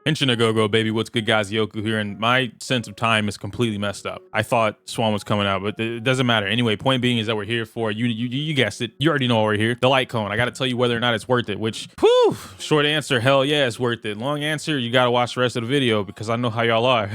Henshin a go-go, baby. What's good, guys? Yoku here, and my sense of time is completely messed up. I thought Swan was coming out, but it doesn't matter. Anyway, point being is that we're here for you guessed it. You already know why we're here. The light cone. I got to tell you whether or not it's worth it, which, whew, short answer, hell yeah, it's worth it. Long answer, you got to watch the rest of the video because I know how y'all are.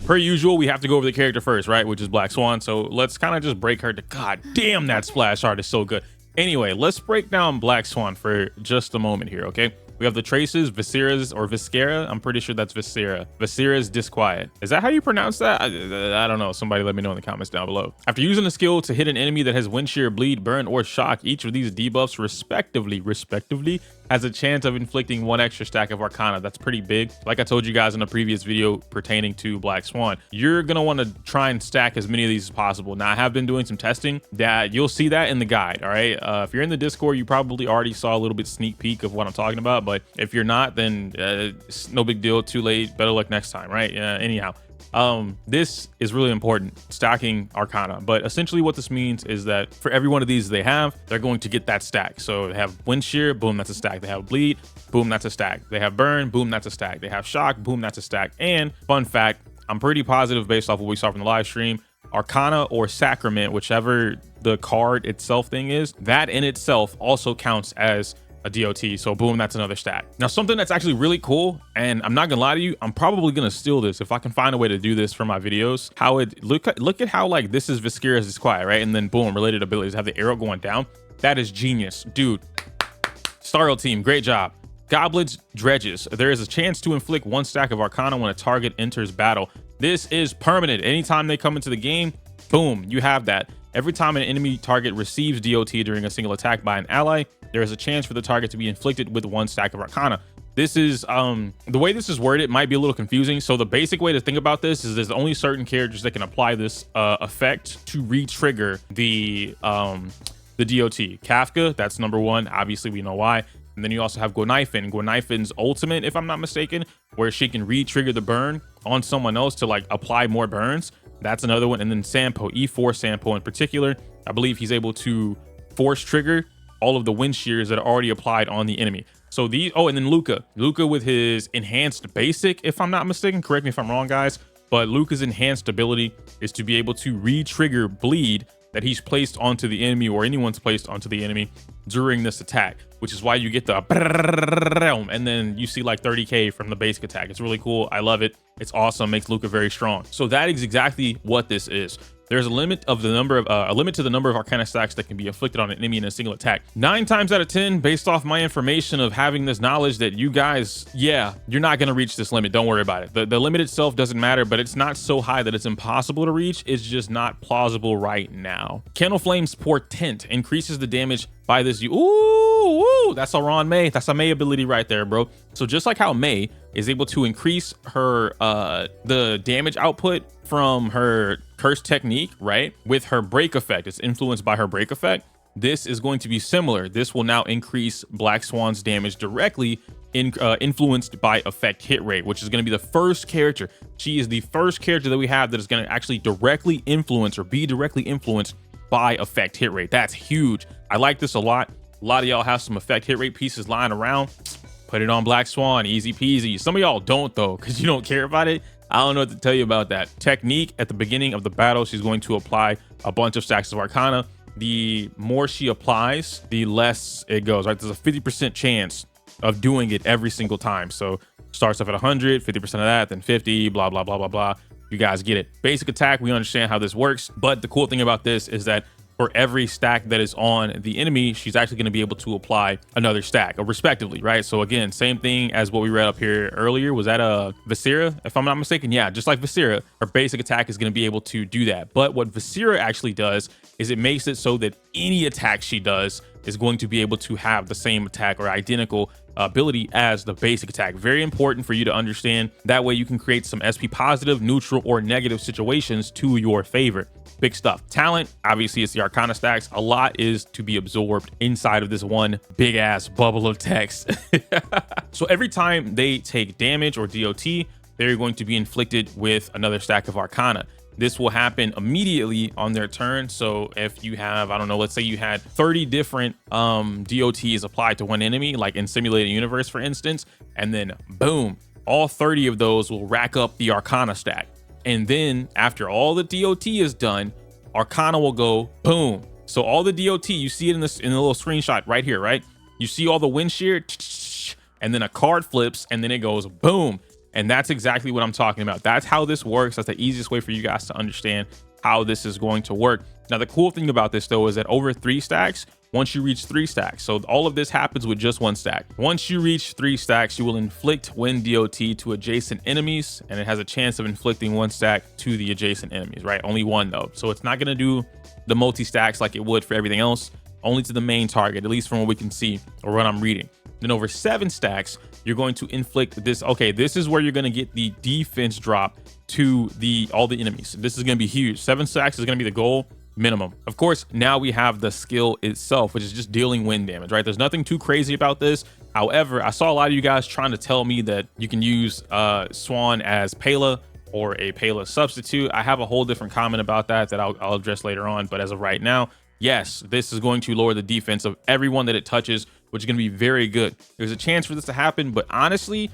Per usual, we have to go over the character first, right? Which is Black Swan. So let's kind of just break her to, god damn, that splash art is so good. Anyway, let's break down Black Swan for just a moment here, okay? We have the traces, Viscera's or Viscera. I'm pretty sure that's Viscera. Viscera's Disquiet. Is that how you pronounce that? I don't know. Somebody let me know in the comments down below. After using a skill to hit an enemy that has Wind Shear, Bleed, Burn, or Shock, each of these debuffs respectively has a chance of inflicting one extra stack of Arcana. That's pretty big. Like I told you guys in a previous video pertaining to Black Swan, you're going to want to try and stack as many of these as possible. Now, I have been doing some testing that you'll see that in the guide, all right? If you're in the Discord, you probably already saw a little bit sneak peek of what I'm talking about, but if you're not, then it's no big deal. Too late. Better luck next time, right? Anyhow. This is really important, stacking Arcana, but essentially what this means is that for every one of these they're going to get that stack. So they have Wind Shear, boom, that's a stack. They have Bleed, boom, that's a stack. They have Burn, boom, that's a stack. They have Shock, boom, that's a stack. And fun fact, I'm pretty positive based off what we saw from the live stream, Arcana or Sacrament, whichever the card itself thing is, that in itself also counts as a DOT. So boom, that's another stack. Now, something that's actually really cool, and I'm not gonna lie to you, I'm probably gonna steal this if I can find a way to do this for my videos. How it look at how like this is Viscera's Disquiet, right? And then boom, related abilities have the arrow going down. That is genius, dude. Star Rail team, great job. Goblet's Dredges. There is a chance to inflict one stack of Arcana when a target enters battle. This is permanent. Anytime they come into the game, boom, you have that. Every time an enemy target receives DOT during a single attack by an ally, there is a chance for the target to be inflicted with one stack of Arcana. This is, the way this is worded might be a little confusing. So the basic way to think about this is there's only certain characters that can apply this effect to re-trigger the DOT. Kafka, that's number one. Obviously, we know why. And then you also have Gonaifen. Gonaifen's ultimate, if I'm not mistaken, where she can re-trigger the burn on someone else to like apply more burns. That's another one. And then Sampo, E4 Sampo in particular, I believe he's able to force trigger all of the wind shears that are already applied on the enemy. So these, oh, and then Luca with his enhanced basic, if I'm not mistaken, correct me if I'm wrong, guys, but Luca's enhanced ability is to be able to re-trigger bleed that he's placed onto the enemy or anyone's placed onto the enemy during this attack, which is why you get the and then you see like 30k from the basic attack. It's really cool. I love it. It's awesome. Makes Luca very strong. So that is exactly what this is. There's a limit to the number of Arcana stacks that can be inflicted on an enemy in a single attack. 9 times out of 10, based off my information of having this knowledge that you guys, yeah, you're not going to reach this limit. Don't worry about it. The limit itself doesn't matter, but it's not so high that it's impossible to reach. It's just not plausible right now. Candle Flame's Portent increases the damage by this. Ooh, that's a Ron May. That's a May ability right there, bro. So just like how May is able to increase her the damage output from her curse technique, right, with her break effect, it's influenced by her break effect. This is going to be similar. This will now increase Black Swan's damage directly influenced by effect hit rate, which is going to be the first character. She is the first character that we have that is going to actually directly influence or be directly influenced by effect hit rate. That's huge. I like this a lot. A lot of y'all have some effect hit rate pieces lying around. Put it on Black Swan, easy peasy. Some of y'all don't though, because you don't care about it. I don't know what to tell you about that. Technique, at the beginning of the battle, she's going to apply a bunch of stacks of Arcana. The more she applies, the less it goes, right? There's a 50% chance of doing it every single time. So starts off at 100, 50% of that, then 50, blah, blah, blah, blah, blah. You guys get it. Basic attack, we understand how this works. But the cool thing about this is that for every stack that is on the enemy, she's actually going to be able to apply another stack respectively, right? So again, same thing as what we read up here earlier. Was that a Viscera, if I'm not mistaken? Yeah, just like Viscera, her basic attack is going to be able to do that. But what Viscera actually does is it makes it so that any attack she does is going to be able to have the same attack or identical ability as the basic attack. Very important for you to understand. That way you can create some SP positive, neutral, or negative situations to your favor. Big stuff. Talent, obviously it's the Arcana stacks. A lot is to be absorbed inside of this one big ass bubble of text. So every time they take damage or DOT, they're going to be inflicted with another stack of Arcana. This will happen immediately on their turn. So if you have, I don't know, let's say you had 30 different DOTs applied to one enemy, like in Simulated Universe, for instance, and then boom, all 30 of those will rack up the Arcana stack. And then after all the DOT is done, Arcana will go boom. So all the DOT, you see it in the little screenshot right here, right? You see all the wind shear, and then a card flips, and then it goes boom. And that's exactly what I'm talking about. That's how this works. That's the easiest way for you guys to understand how this is going to work. Now, the cool thing about this, though, is that over 3 stacks, once you reach 3 stacks, so all of this happens with just 1 stack. Once you reach 3 stacks, you will inflict wind DOT to adjacent enemies, and it has a chance of inflicting 1 stack to the adjacent enemies, right? Only 1, though. So it's not going to do the multi-stacks like it would for everything else, only to the main target, at least from what we can see or what I'm reading. Then over 7 stacks, you're going to inflict this. Okay, this is where you're going to get the defense drop to all the enemies. This is going to be huge. 7 stacks is going to be the goal minimum. Of course, now we have the skill itself, which is just dealing wind damage, right? There's nothing too crazy about this. However, I saw a lot of you guys trying to tell me that you can use Swan as Pela or a Pela substitute. I have a whole different comment about that I'll address later on. But as of right now, yes, this is going to lower the defense of everyone that it touches, which is going to be very good. There's a chance for this to happen, but honestly,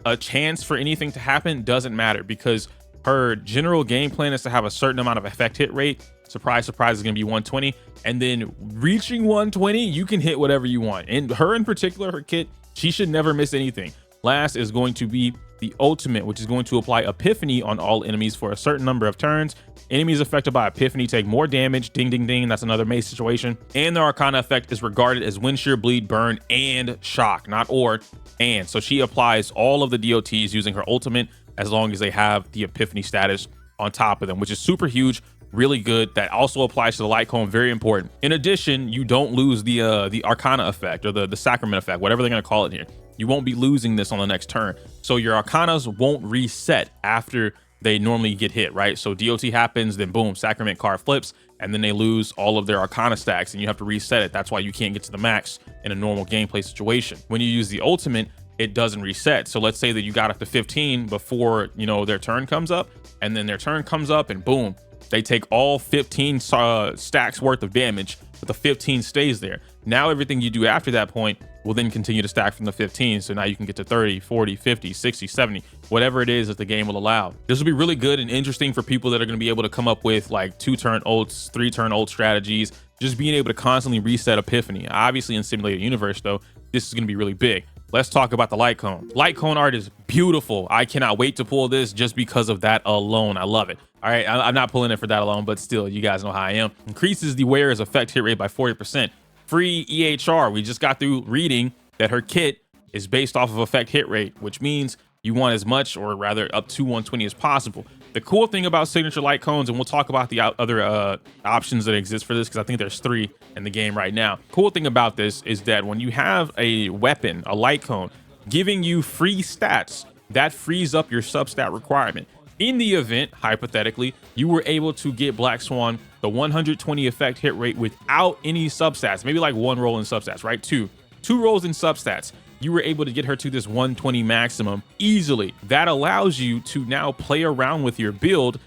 a chance for anything to happen doesn't matter, because her general game plan is to have a certain amount of effect hit rate. Surprise, surprise, is going to be 120. And then reaching 120, you can hit whatever you want. And her in particular, her kit, she should never miss anything. Last is going to be the ultimate, which is going to apply Epiphany on all enemies for a certain number of turns. Enemies affected by Epiphany take more damage. Ding, ding, ding. That's another mace situation. And the Arcana effect is regarded as wind shear, bleed, burn, and shock, not or. And so she applies all of the DOTs using her ultimate as long as they have the Epiphany status on top of them, which is super huge, really good. That also applies to the light cone, very important. In addition, you don't lose the Arcana effect or the Sacrament effect, whatever they're going to call it here. You won't be losing this on the next turn. So your Arcanas won't reset after they normally get hit, right? So DOT happens, then boom, Sacrament card flips, and then they lose all of their Arcana stacks, and you have to reset it. That's why you can't get to the max in a normal gameplay situation. When you use the ultimate, it doesn't reset. So let's say that you got up to 15 before, you know, their turn comes up, and then their turn comes up, and boom, they take all 15 stacks worth of damage, but the 15 stays there. Now everything you do after that point will then continue to stack from the 15. So now you can get to 30, 40, 50, 60, 70, whatever it is that the game will allow. This will be really good and interesting for people that are going to be able to come up with like 2-turn ults, 3-turn ult strategies, just being able to constantly reset Epiphany. Obviously in Simulated Universe though, this is going to be really big. Let's talk about the light cone. Light cone art is beautiful. I cannot wait to pull this just because of that alone. I love it. All right, I'm not pulling it for that alone, but still, you guys know how I am. Increases the wearer's effect hit rate by 40%. Free EHR. We just got through reading that her kit is based off of effect hit rate, which means you want as much, or rather up to 120 as possible. The cool thing about signature light cones, and we'll talk about the other options that exist for this, because I think there's 3 in the game right now. Cool thing about this is that when you have a weapon, a light cone, giving you free stats, that frees up your substat requirement. In the event, hypothetically, you were able to get Black Swan the 120 effect hit rate without any substats, maybe like 1 roll in substats, right? 2 rolls in substats. You were able to get her to this 120 maximum easily. That allows you to now play around with your build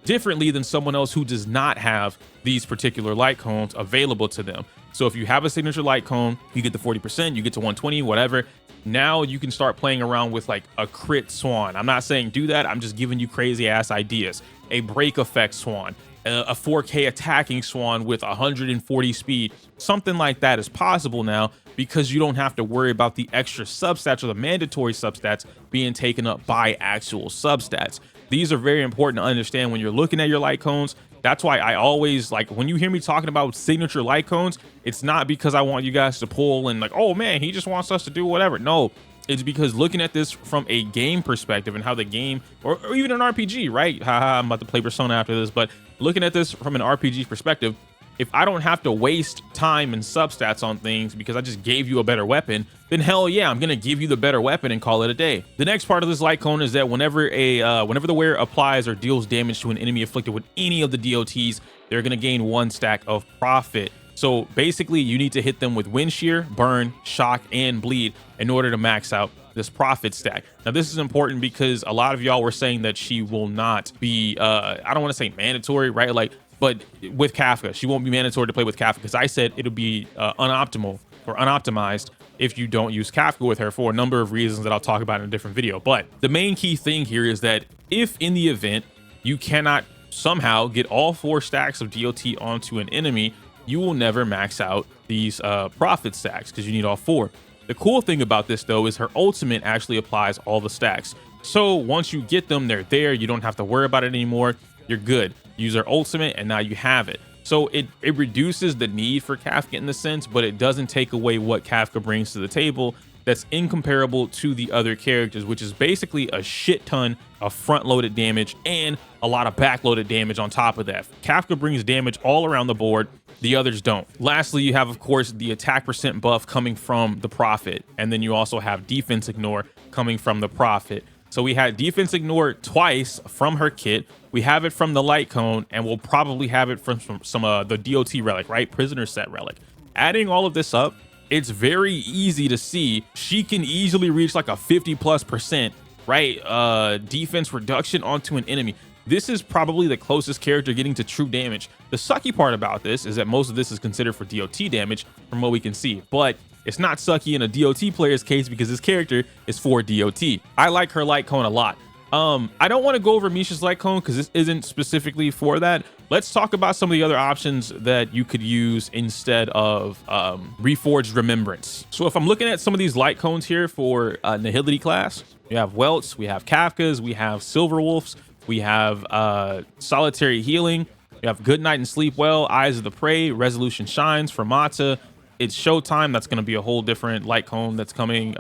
differently than someone else who does not have these particular light cones available to them. So if you have a signature light cone, you get the 40%, you get to 120, whatever. Now you can start playing around with like a crit Swan. I'm not saying do that. I'm just giving you crazy ass ideas. A break effect Swan, a 4K attacking Swan with 140 speed. Something like that is possible now, because you don't have to worry about the extra substats or the mandatory substats being taken up by actual substats. These are very important to understand when you're looking at your light cones. That's why I always, like, when you hear me talking about signature light cones, it's not because I want you guys to pull and like, oh man, he just wants us to do whatever. No, it's because looking at this from a game perspective and how the game, or even an RPG, right? Haha, I'm about to play Persona after this, but looking at this from an RPG perspective, if I don't have to waste time and substats on things because I just gave you a better weapon, then hell yeah, I'm gonna give you the better weapon and call it a day. The next part of this light cone is that whenever the wearer applies or deals damage to an enemy afflicted with any of the DOTs, they're gonna gain 1 stack of profit. So basically, you need to hit them with wind shear, burn, shock, and bleed in order to max out this profit stack. Now, this is important because a lot of y'all were saying that she will not be, I don't want to say mandatory, right? Like, but with Kafka, she won't be mandatory to play with Kafka because I said it'll be unoptimal or unoptimized if you don't use Kafka with her for a number of reasons that I'll talk about in a different video. But the main key thing here is that if in the event you cannot somehow get all 4 stacks of DOT onto an enemy, you will never max out these profit stacks because you need all 4. The cool thing about this though is her ultimate actually applies all the stacks. So once you get them, they're there. You don't have to worry about it anymore. You're good. Use her ultimate and now you have it. So it reduces the need for Kafka in the sense, but it doesn't take away what Kafka brings to the table that's incomparable to the other characters, which is basically a shit ton of front-loaded damage and a lot of back-loaded damage on top of that. Kafka brings damage all around the board. The others don't. Lastly, you have, of course, the attack percent buff coming from the Prophet, and then you also have defense ignore coming from the Prophet. So we had defense ignore twice from her kit. We have it from the light cone, and we'll probably have it from some the DOT relic, right? Prisoner set relic. Adding all of this up, it's very easy to see she can easily reach like a 50+%, right? Defense reduction onto an enemy. This is probably the closest character getting to true damage. The sucky part about this is that most of this is considered for DOT damage from what we can see, but it's not sucky in a DOT player's case because this character is for DOT. I like her light cone a lot. I don't want to go over Misha's light cone because this isn't specifically for that. Let's talk about some of the other options that you could use instead of Reforged Remembrance. So if I'm looking at some of these light cones here for Nihility class, we have Welts, we have Kafkas, we have Silver Wolves, we have Solitary Healing, we have Good Night and Sleep Well, Eyes of the Prey, Resolution Shines for Mata. It's Showtime. That's going to be a whole different light cone that's coming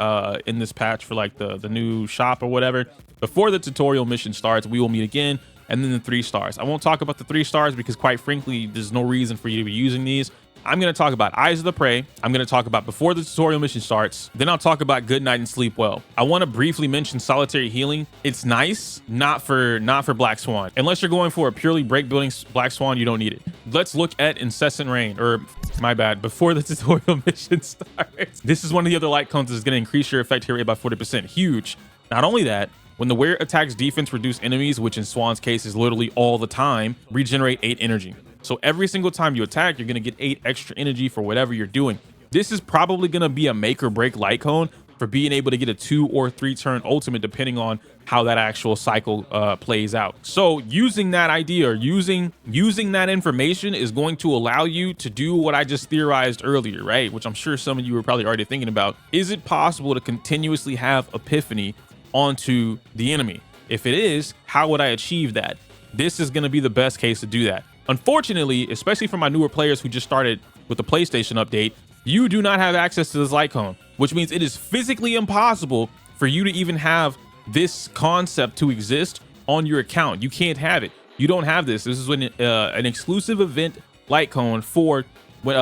in this patch for like the new shop or whatever. Before the tutorial mission starts, we will meet again, and then the 3 stars. I won't talk about the 3 stars because quite frankly, there's no reason for you to be using these. I'm going to talk about Eyes of the Prey. I'm going to talk about before the tutorial mission starts. Then I'll talk about Good Night and Sleep Well. I want to briefly mention Solitary Healing. It's nice, not for Black Swan. Unless you're going for a purely break building Black Swan, you don't need it. Let's look at Incessant Rain, or my bad, before the tutorial mission starts. This is one of the other light cones that's going to increase your effect hit rate by 40%. Huge. Not only that, when the wear attacks defense reduce enemies, which in Swan's case is literally all the time, regenerate 8 energy. So every single time you attack, you're going to get 8 extra energy for whatever you're doing. This is probably going to be a make or break light cone for being able to get a 2 or 3 turn ultimate, depending on how that actual cycle plays out. So using that idea or using that information is going to allow you to do what I just theorized earlier, right? Which I'm sure some of you were probably already thinking about. Is it possible to continuously have Epiphany onto the enemy? If it is, how would I achieve that? This is going to be the best case to do that. Unfortunately, especially for my newer players who just started with the PlayStation update, you do not have access to this light cone, which means it is physically impossible for you to even have this concept to exist on your account. You can't have it. You don't have this. This is when an exclusive event light cone for 1.1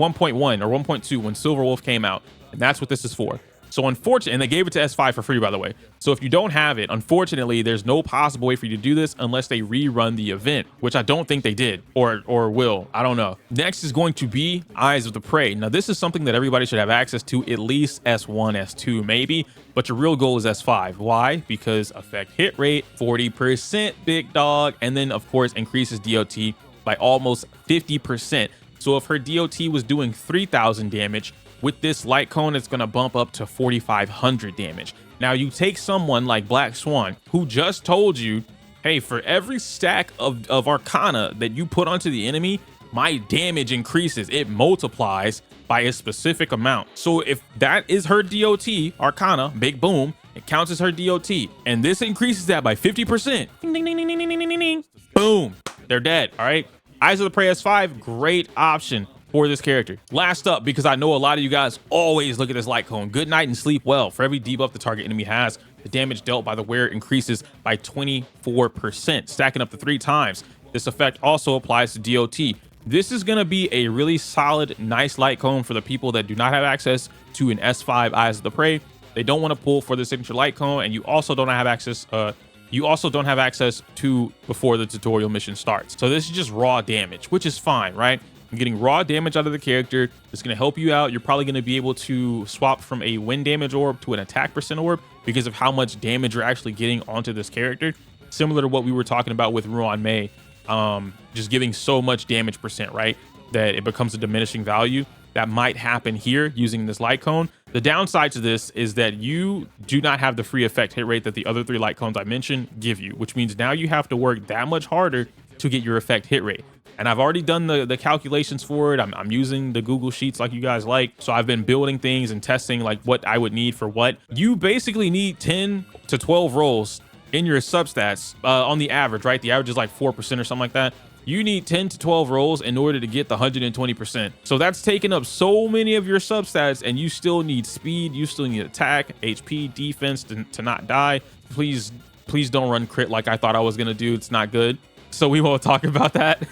or 1.2 when Silver Wolf came out, and that's what this is for. So unfortunately, and they gave it to S5 for free, by the way. So if you don't have it, unfortunately, there's no possible way for you to do this unless they rerun the event, which I don't think they did or will. I don't know. Next is going to be Eyes of the Prey. Now, this is something that everybody should have access to, at least S1, S2, maybe, but your real goal is S5. Why? Because effect hit rate, 40%, big dog, and then, of course, increases DOT by almost 50%. So if her DOT was doing 3,000 damage, with this light cone, it's going to bump up to 4,500 damage. Now, you take someone like Black Swan, who just told you, hey, for every stack of Arcana that you put onto the enemy, my damage increases. It multiplies by a specific amount. So if that is her DOT, Arcana, big boom, it counts as her DOT. And this increases that by 50%. Ding, ding, ding, ding, ding, ding, ding, ding. Boom. They're dead. All right. Eyes of the Prey S5, great option for this character. Last up, because I know a lot of you guys always look at this light cone, Good Night and Sleep Well. For every debuff the target enemy has, the damage dealt by the wearer increases by 24%, stacking up to 3 times. This effect also applies to DOT. This is going to be a really solid, nice light cone for the people that do not have access to an S5 Eyes of the Prey. They don't want to pull for the signature light cone, and you also don't have access to before the tutorial mission starts. So this is just raw damage, which is fine, right? I'm getting raw damage out of the character. It's going to help you out. You're probably going to be able to swap from a win damage orb to an attack percent orb because of how much damage you're actually getting onto this character. Similar to what we were talking about with Ruan Mei, just giving so much damage percent, right, that it becomes a diminishing value. That might happen here using this light cone. The downside to this is that you do not have the free effect hit rate that the other 3 light cones I mentioned give you, which means now you have to work that much harder to get your effect hit rate. And I've already done the calculations for it. I'm using the Google Sheets like you guys like. So I've been building things and testing like what I would need for what. You basically need 10 to 12 rolls in your substats on the average, right? The average is like 4% or something like that. You need 10 to 12 rolls in order to get the 120%. So that's taking up so many of your substats, and you still need speed. You still need attack, HP, defense to not die. Please don't run crit like I thought I was gonna do. It's not good. So we won't talk about that.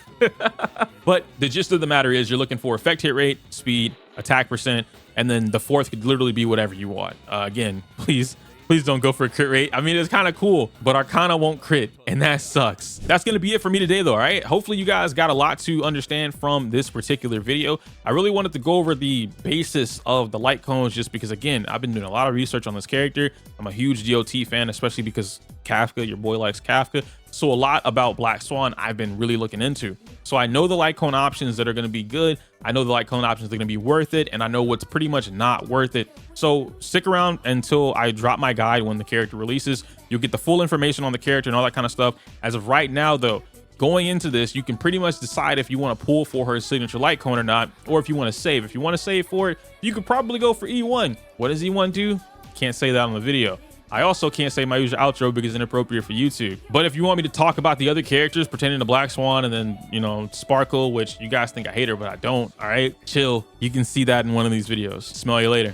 But the gist of the matter is you're looking for effect hit rate, speed, attack percent, and then the fourth could literally be whatever you want. Again, please don't go for a crit rate. I mean, it's kind of cool, but Arcana won't crit, and that sucks. That's going to be it for me today, though, all right? Hopefully you guys got a lot to understand from this particular video. I really wanted to go over the basis of the light cones just because, again, I've been doing a lot of research on this character. I'm a huge DOT fan, especially because Kafka, your boy likes Kafka. So a lot about Black Swan I've been really looking into. So I know the light cone options that are going to be good. I know the light cone options that are going to be worth it. And I know what's pretty much not worth it. So stick around until I drop my guide when the character releases. You'll get the full information on the character and all that kind of stuff. As of right now, though, going into this, you can pretty much decide if you want to pull for her signature light cone or not, or if you want to save. If you want to save for it, you could probably go for E1. What does E1 do? Can't say that on the video. I also can't say my usual outro because it's inappropriate for YouTube. But if you want me to talk about the other characters pertaining to Black Swan and then, you know, Sparkle, which you guys think I hate her, but I don't, all right, chill. You can see that in one of these videos. Smell you later.